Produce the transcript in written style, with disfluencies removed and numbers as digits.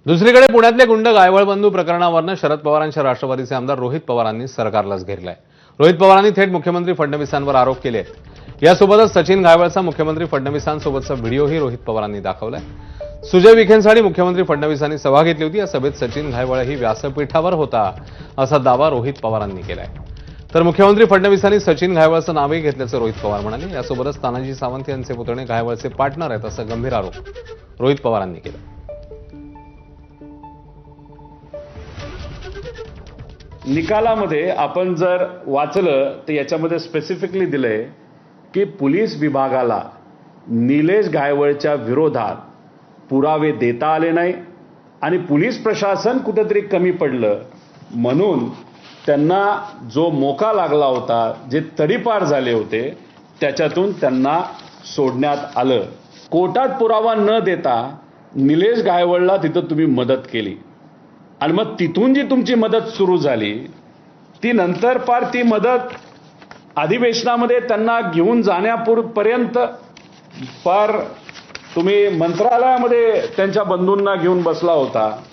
दुसरीकडे पुण्यातले गुंड गायवळ बंधू प्रकरणावरनं शरद पवारांच्या राष्ट्रवादीचे आमदार रोहित पवारांनी सरकारलाच घेरलाय। रोहित पवारांनी थेट मुख्यमंत्री फडणवीसांवर आरोप केले आहेत। यासोबतच सचिन घायवळचा मुख्यमंत्री फडणवीसांसोबतचा व्हिडिओही रोहित पवारांनी दाखवलाय। सुजय विखेंसाठी मुख्यमंत्री फडणवीसांनी सभा घेतली होती। या सभेत सचिन घायवळही व्यासपीठावर होता असा दावा रोहित पवारांनी केलाय। तर मुख्यमंत्री फडणवीसांनी सचिन घायवळचं नावही घेतल्याचं रोहित पवार म्हणाले। यासोबतच तानाजी सावंत यांचे पुतणे घायवळचे पार्टनर आहेत असा गंभीर आरोप रोहित पवारांनी केला। निकालामध्ये आपण जर वाचलं तर याच्यामध्ये स्पेसिफिकली दिलंय की पोलीस विभागाला निलेश घायवळच्या विरोधात पुरावे देता आले नाही आणि पोलीस प्रशासन कुठेतरी कमी पडलं म्हणून त्यांना जो मोका लागला होता, जे तडीपार झाले होते, त्याच्यातून त्यांना सोडण्यात आलं। कोर्टात पुरावा न देता निलेश घायवळला तिथं तुम्ही मदत केली आणि मग तिथून जी तुमची मदत सुरू झाली ती नंतर पार ती मदत अधिवेशनामध्ये त्यांना घेऊन जाण्यापर्यंत पार तुम्ही मंत्रालयामध्ये त्यांच्या बंधूंना घेऊन बसला होता।